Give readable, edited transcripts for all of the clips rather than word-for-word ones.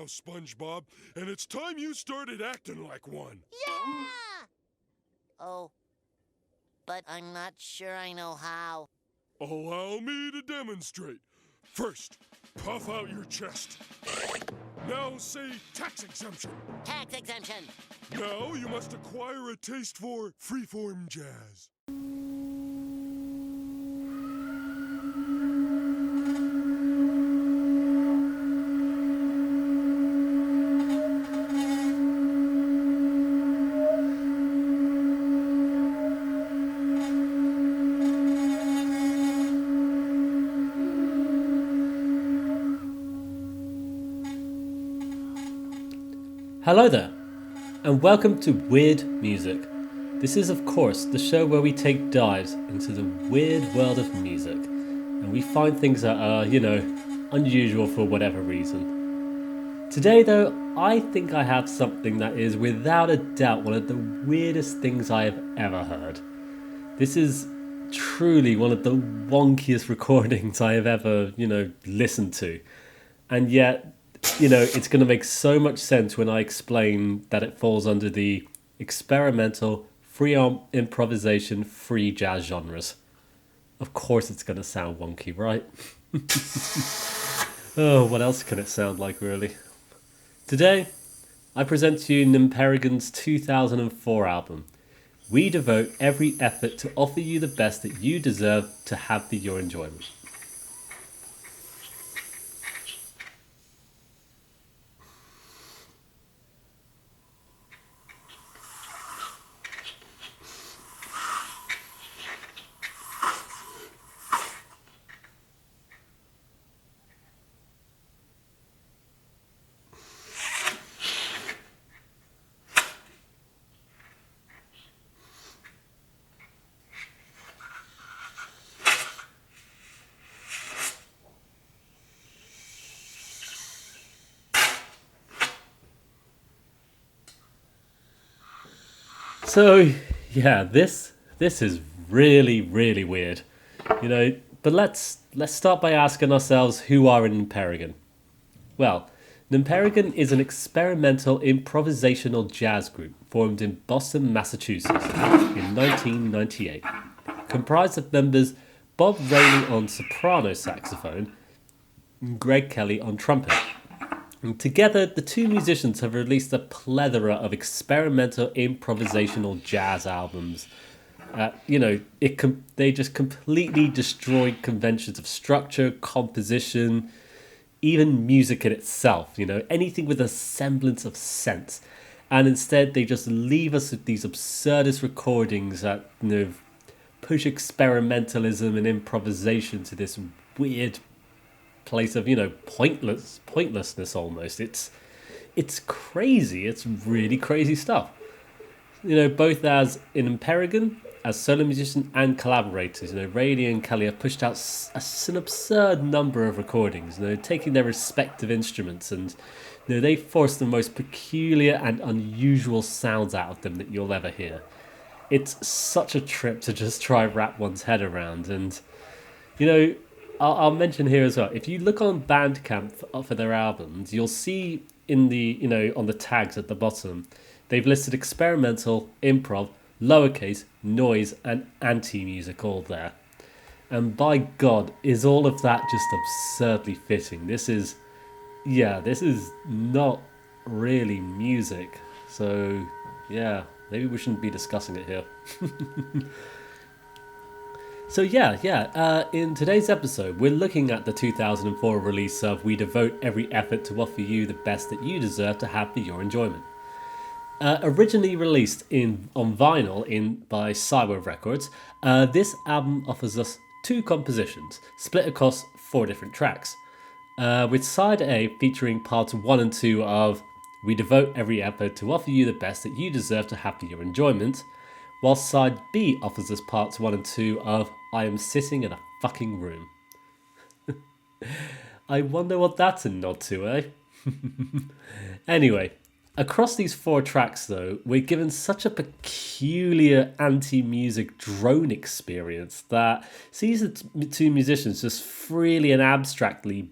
now, SpongeBob, and it's time you started acting like one. Yeah! Oh, but I'm not sure I know how. Allow me to demonstrate. First, puff out your chest. Now say tax exemption. Tax exemption. Now you must acquire a taste for freeform jazz. Hello there, and welcome to Weird Music. This is, of course, the show where we take dives into the weird world of music, and we find things that are, unusual for whatever reason. Today, though, I think I have something that is, without a doubt, one of the weirdest things I have ever heard. This is truly one of the wonkiest recordings I have ever, listened to, and yet it's going to make so much sense when I explain that it falls under the experimental, free improvisation, free jazz genres. Of course it's going to sound wonky, right? Oh, what else can it sound like, really? Today, I present to you Nmperighn's 2004 album. We devote every effort to offer you the best that you deserve to have for your enjoyment. So, yeah, this is really, really weird, But let's start by asking ourselves, who are Nmperign? Well, Nmperign is an experimental improvisational jazz group formed in Boston, Massachusetts in 1998, comprised of members Bhob Rainey on soprano saxophone and Kelley on trumpet. And together, the two musicians have released a plethora of experimental improvisational jazz albums. They just completely destroyed conventions of structure, composition, even music in itself, anything with a semblance of sense. And instead, they just leave us with these absurdist recordings that, push experimentalism and improvisation to this weird place of pointlessness almost. It's crazy. It's really crazy stuff. Both as in Nmperign, as solo musician and collaborators, Rainey and Kelley have pushed out an absurd number of recordings, taking their respective instruments, and they force the most peculiar and unusual sounds out of them that you'll ever hear. It's such a trip to just try wrap one's head around, and I'll mention here as well, if you look on Bandcamp for their albums, you'll see in the on the tags at the bottom, they've listed experimental, improv, lowercase, noise, and anti-music all there. And by God, is all of that just absurdly fitting. This is not really music. So, yeah, maybe we shouldn't be discussing it here. So in today's episode, we're looking at the 2004 release of We Devote Every Effort to Offer You the Best That You Deserve to Have for Your Enjoyment. Originally released on vinyl by Siwa Records, this album offers us two compositions, split across 4 different tracks, with side A featuring parts 1 and 2 of We Devote Every Effort to Offer You the Best That You Deserve to Have for Your Enjoyment, while side B offers us parts 1 and 2 of I Am Sitting in a Fucking Room. I wonder what that's a nod to, eh? Anyway, across these 4 tracks though, we're given such a peculiar anti-music drone experience that sees the two musicians just freely and abstractly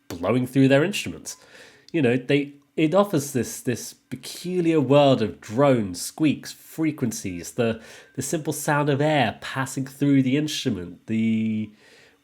blowing through their instruments. They it offers this peculiar world of drones, squeaks, frequencies, the simple sound of air passing through the instrument, the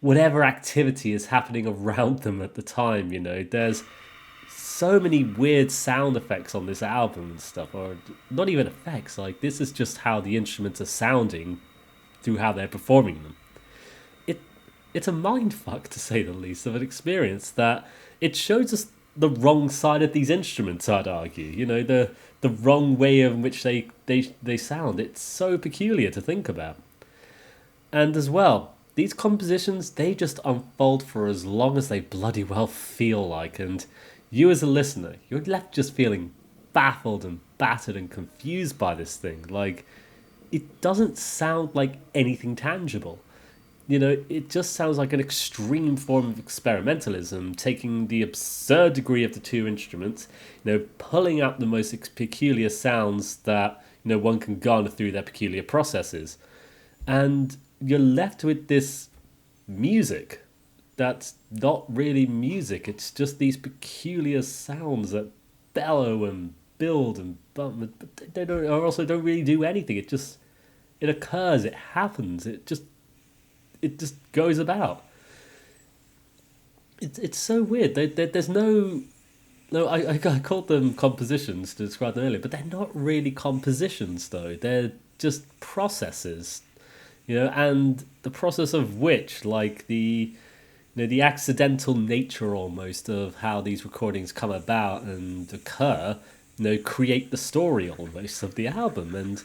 whatever activity is happening around them at the time. There's so many weird sound effects on this album and stuff, or not even effects. Like, this is just how the instruments are sounding through how they're performing them. It's a mindfuck, to say the least, of an experience that it shows us the wrong side of these instruments, I'd argue. The wrong way in which they sound. It's so peculiar to think about. And as well, these compositions, they just unfold for as long as they bloody well feel like. And you as a listener, you're left just feeling baffled and battered and confused by this thing. Like, it doesn't sound like anything tangible. It just sounds like an extreme form of experimentalism, taking the absurd degree of the two instruments, pulling out the most peculiar sounds that, one can garner through their peculiar processes. And you're left with this music that's not really music. It's just these peculiar sounds that bellow and build and bump, but they don't really do anything. It occurs, it happens, it just goes about. It's so weird. There's no, I called them compositions to describe them earlier, but they're not really compositions though. They're just processes, and the process of which, like the accidental nature almost of how these recordings come about and occur, create the story almost of the album. And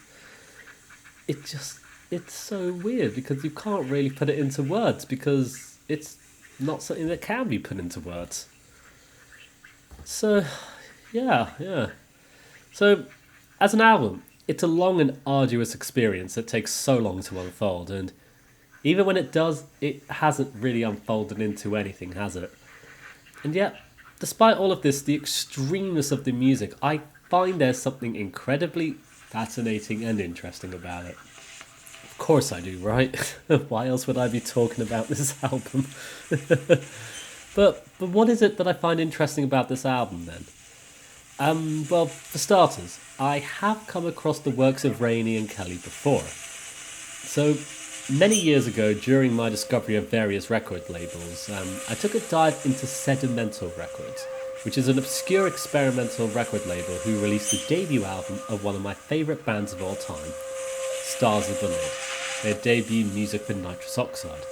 it's so weird because you can't really put it into words because it's not something that can be put into words. So, yeah. So, as an album, it's a long and arduous experience that takes so long to unfold, and even when it does, it hasn't really unfolded into anything, has it? And yet, despite all of this, the extremeness of the music, I find there's something incredibly fascinating and interesting about it. Of course I do, right? Why else would I be talking about this album? But what is it that I find interesting about this album then? Well, for starters, I have come across the works of Rainey and Kelley before. So, many years ago, during my discovery of various record labels, I took a dive into Sedimental Records, which is an obscure experimental record label who released the debut album of one of my favourite bands of all time, Stars of the Lid, their debut Music with Nitrous Oxide.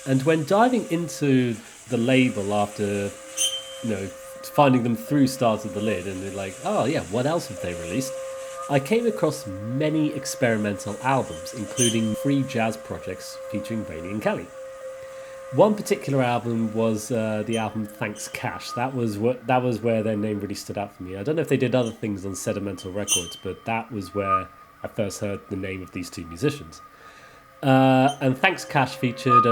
And when diving into the label after, finding them through Stars of the Lid, and they're like, oh yeah, what else have they released? I came across many experimental albums, including free jazz projects featuring Rainey and Kelley. One particular album was the album Thanks Cash. That was where their name really stood out for me. I don't know if they did other things on Sedimental Records, but that was where I first heard the name of these two musicians. And Thanks Cash featured,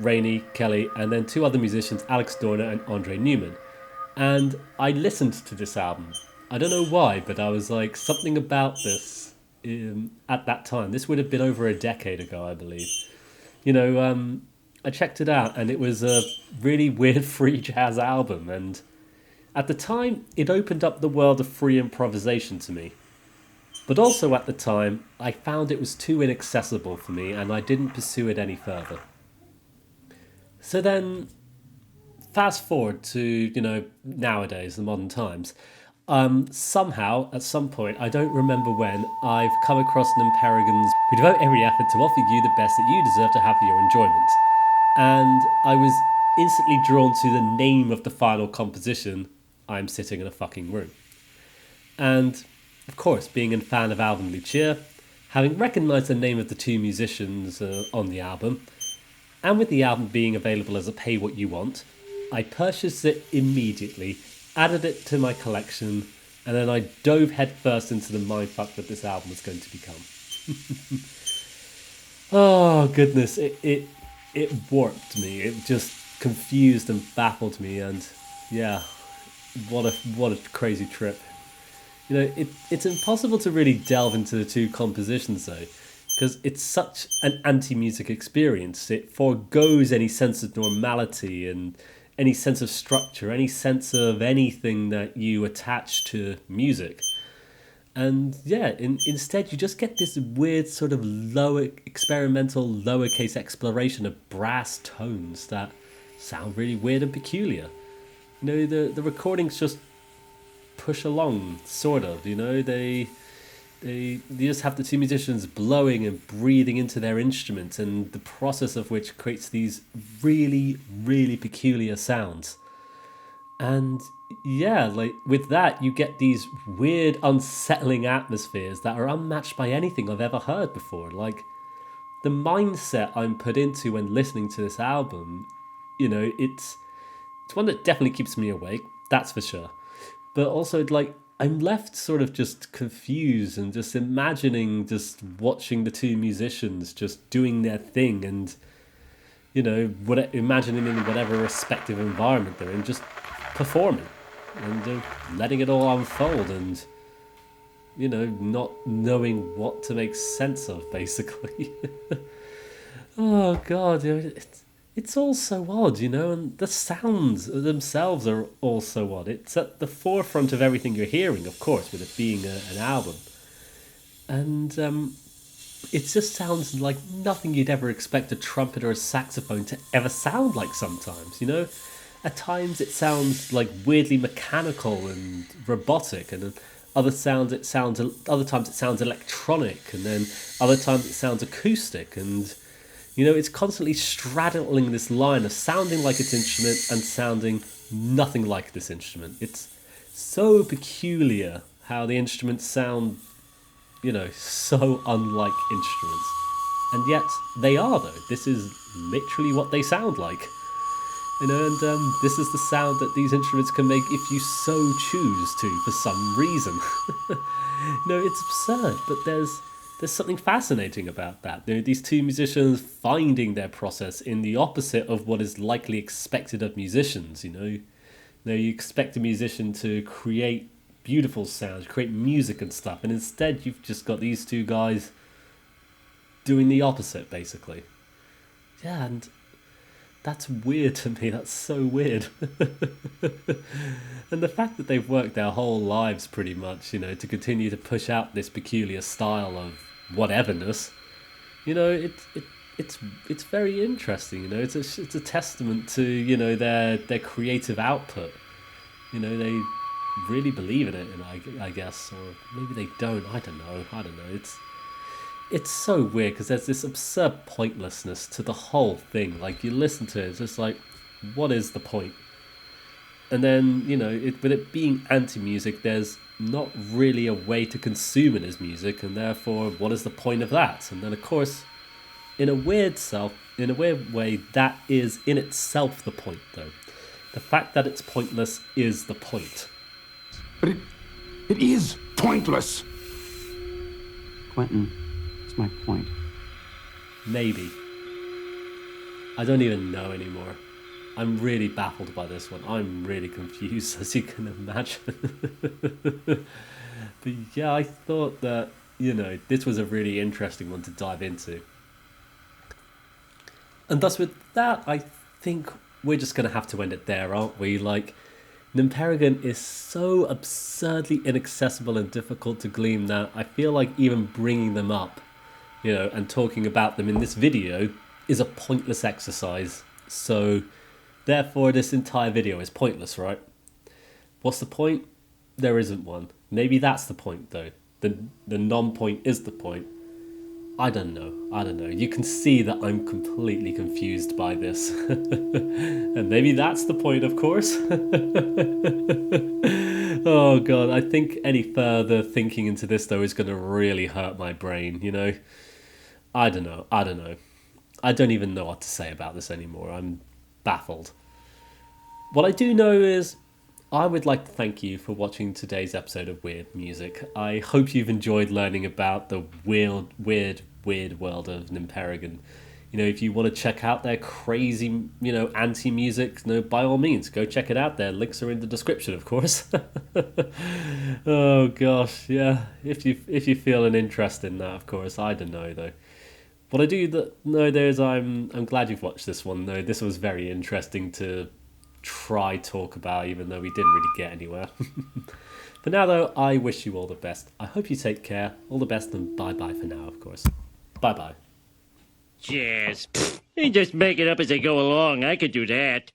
Rainey, Kelley, and then two other musicians, Alex Dorner and Andre Newman. And I listened to this album. I don't know why, but I was like, something about this at that time. This would have been over a decade ago, I believe. I checked it out, and it was a really weird free jazz album. And at the time, it opened up the world of free improvisation to me. But also at the time, I found it was too inaccessible for me, and I didn't pursue it any further. So then, fast forward to, nowadays, the modern times. Somehow, at some point, I don't remember when, I've come across Nmperigns. We devote every effort to offer you the best that you deserve to have for your enjoyment. And I was instantly drawn to the name of the final composition, I'm Sitting in a Fucking Room. And, of course, being a fan of Alvin Lucia, having recognised the name of the two musicians on the album, and with the album being available as a pay what you want, I purchased it immediately, added it to my collection, and then I dove headfirst into the mindfuck that this album was going to become. Oh goodness, it warped me. It just confused and baffled me, and yeah, what a crazy trip. It's impossible to really delve into the two compositions though, because it's such an anti-music experience. It forgoes any sense of normality, and any sense of structure, any sense of anything that you attach to music. And yeah, instead you just get this weird sort of lower experimental lowercase exploration of brass tones that sound really weird and peculiar. The recordings just push along, sort of. They just have the two musicians blowing and breathing into their instruments, and the process of which creates these really, really peculiar sounds. And yeah, like with that, you get these weird, unsettling atmospheres that are unmatched by anything I've ever heard before. Like the mindset I'm put into when listening to this album, it's one that definitely keeps me awake, that's for sure. But also, like, I'm left sort of just confused and just imagining just watching the two musicians just doing their thing and, imagining in whatever respective environment they're in, just performing and letting it all unfold and, not knowing what to make sense of, basically. Oh, God, it's all so odd, and the sounds themselves are all so odd. It's at the forefront of everything you're hearing, of course, with it being an album. And it just sounds like nothing you'd ever expect a trumpet or a saxophone to ever sound like sometimes, At times it sounds like weirdly mechanical and robotic, and other times it sounds electronic, and then other times it sounds acoustic, and it's constantly straddling this line of sounding like its instrument and sounding nothing like this instrument. It's so peculiar how the instruments sound, so unlike instruments. And yet they are, though. This is literally what they sound like. And this is the sound that these instruments can make if you so choose to, for some reason. It's absurd, but there's something fascinating about that. These two musicians finding their process in the opposite of what is likely expected of musicians. You expect a musician to create beautiful sounds, create music and stuff, and instead you've just got these two guys doing the opposite, basically. Yeah, and that's weird to me. That's so weird. And the fact that they've worked their whole lives pretty much, to continue to push out this peculiar style of whateverness, it's very interesting. It's a testament to their creative output. They really believe in it, and I guess, or maybe they don't. I don't know. It's so weird because there's this absurd pointlessness to the whole thing. Like, you listen to it, it's just like, what is the point? And then, with it being anti-music, there's not really a way to consume it as music, and therefore, what is the point of that? And then, of course, in a weird way, that is in itself the point, though. The fact that it's pointless is the point. But it is pointless. Quentin, that's my point. Maybe. I don't even know anymore. I'm really baffled by this one. I'm really confused, as you can imagine. But yeah, I thought that, this was a really interesting one to dive into. And thus with that, I think we're just going to have to end it there, aren't we? Like, Nmperign is so absurdly inaccessible and difficult to glean that I feel like even bringing them up, and talking about them in this video is a pointless exercise. So therefore, this entire video is pointless, right? What's the point? There isn't one. Maybe that's the point, though. The non-point is the point. I don't know. You can see that I'm completely confused by this. And maybe that's the point, of course. Oh, God. I think any further thinking into this, though, is going to really hurt my brain, I don't know. I don't even know what to say about this anymore. I'm baffled. What I do know is I would like to thank you for watching today's episode of Weird Music. I hope you've enjoyed learning about the weird world of Nmperign. If you want to check out their crazy, anti-music, by all means, go check it out. Their links are in the description, of course. Oh gosh, yeah. If you feel an interest in that, of course. I don't know though. What I do know though is I'm glad you've watched this one though. This was very interesting to try talk about, even though we didn't really get anywhere. For now, though, I wish you all the best. I hope you take care. All the best, and bye-bye for now, of course. Bye-bye. Jazz. They just make it up as they go along. I could do that.